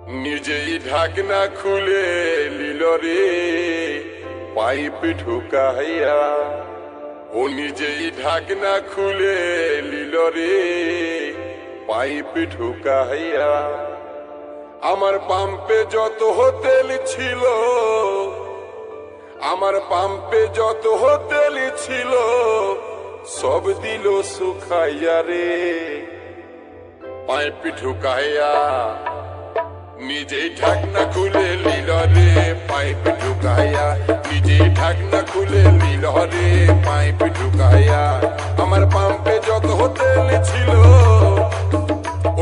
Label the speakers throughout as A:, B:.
A: নিজেই ঢাকনা খুলে লিল রে পাইপ ঢুকাইয়া। ও নিজেই ঢাকনা খুলে লিল রে পাইপ ঢুকাইয়া। আমার পাম্পে যত তেল ছিল, আমার পাম্পে যত তেল ছিল সব দিল শুকাইয়া রে পাইপ ঢুকাইয়া। নিজেই ঢাকনা খুলে লিল রে পাইপ ঢুকাইয়া। নিজেই ঢাকনা খুলে লিল রে পাইপ ঢুকাইয়া। আমার পাম্পে যত তেল ছিল,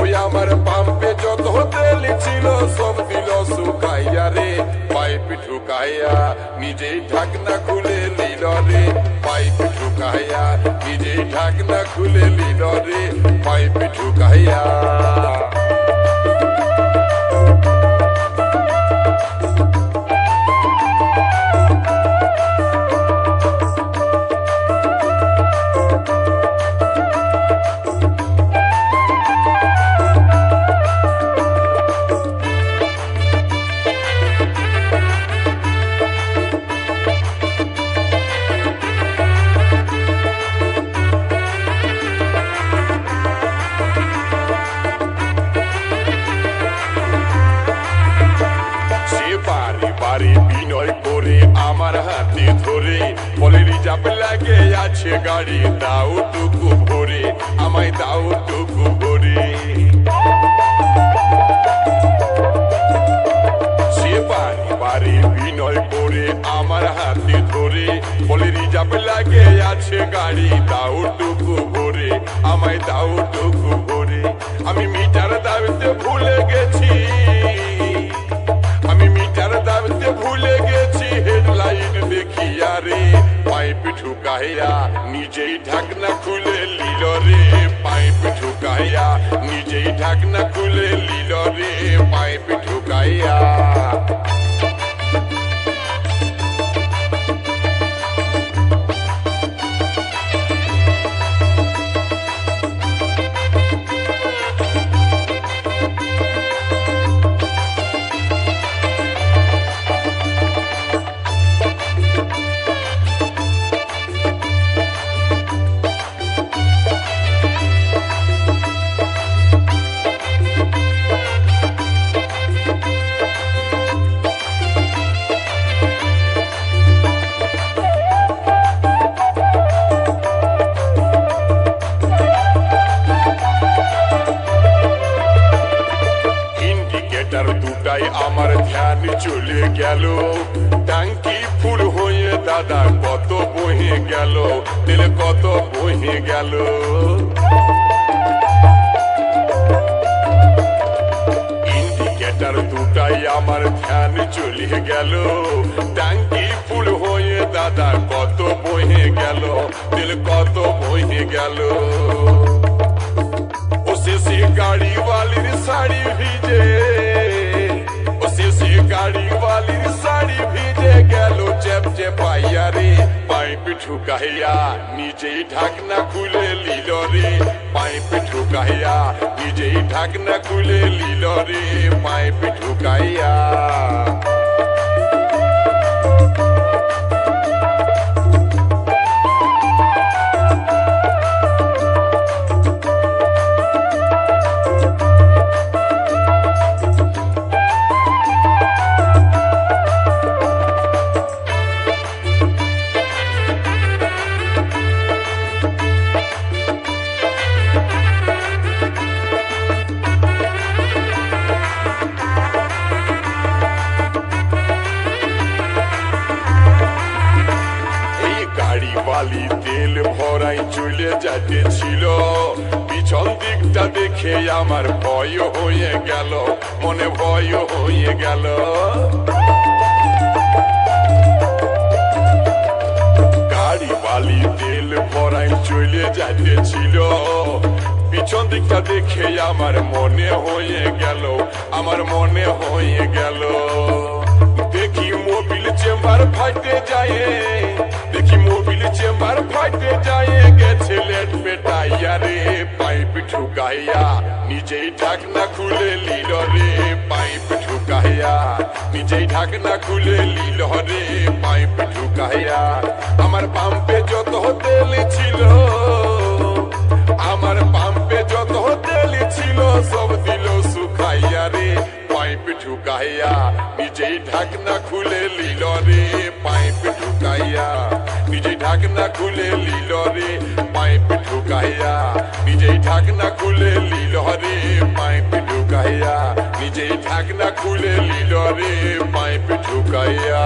A: ওই আমার পাম্পে যত তেল ছিল সব দিল শুকাইয়া রে পাইপ ঢুকাইয়া। নিজেই ঢাকনা খুলে লিল রে পাইপ ঢুকাইয়া। নিজেই ঢাকনা খুলে লিল রে পাইপ ঢুকাইয়া। বিনয় করে আমার হাতে ধরে বলে রিজার্ভ লাগে আছে গাড়ি, দাও টুকু ভরে আমায় দাও টুকু ভরে। সে বাড়ি বাড়ি বিনয় করে আমার হাতে ধরে বলে রিজার্ভ লাগে আছে গাড়ি, দাও টুকু ভরে আমায় দাও টুকু ভরে। আমি মিটার দাবিতে ভুলে গেছি, আমি মিটার দাবিতে ভুলে গেছি হেডলাইট দেখিয়া রে পাইপ ঢুকাইয়া। নিজেই ঢাকনা খুলে লিল রে পাইপ ঢুকাইয়া। নিজেই ঢাকনা খুলে লিল রে পাইপ ঢুকাইয়া। দুটাই আমার ধ্যান চলে গেল, ট্যাঙ্কি ফুল হয়ে দাদা কত বহে গেল, তেল কত বহে গেল। ইন্ডিকেটার দুটাই আমার ধ্যান চলে গেল, ট্যাঙ্কি ফুল হয়ে দাদা কত বহে গেল, তেল কত বহে গেল। সে গাড়ি वाली साड़ी ভিজে, সে গাড়ি वाली साड़ी ভিজে গেল চেপ চেপাইয়া রে পাইপ ঢুকাইয়া। নিজেই ঢাকনা খুলে লিল রে পাইপ ঢুকাইয়া। নিজেই ঢাকনা খুলে লিল রে পাইপ ঢুকাইয়া। বালি তেল ভরাই চলে যাচ্ছিল, পিছন দিকটা দেখে আমার ভয় হয়ে গেল, মনে ভয় হয়ে গেল। গাড়ি বালি তেল ভরাই চলে যাচ্ছিল, পিছন দিকটা দেখে আমার মনে হয়ে গেল, আমার মনে হয়ে গেল। দেখি মোবিল চেম্বার ফাটে যায়, দেখি মোবিল চেম্বার ফাটে যায় গেছে লেট পেটাইয়া রে পাইপ ঢুকাইয়া। নিজেই ঢাকনা খুলে লিল রে পাইপ ঢাকনা খুলে লিল রে পাইপ ঢুকাইয়া আমার পাম্পে যত তেল ছিল আমার পাম্পে যত তেল ছিল সব দিল শুকাইয়া রে পাইপ ঢুকাইয়া নিজেই ঢাকনা খুলে লিল রে পাইপ ঢুকাইয়া নিজেই ঢাকনা খুলে লিল রে পাইপ ঢুকাইয়া নিজেই ঢাকনা খুলে লিল রে পাইপ ঢুকাইয়া নিজেই ঢাকনা খুলে লিল রে পাইপ ঢুকাইয়া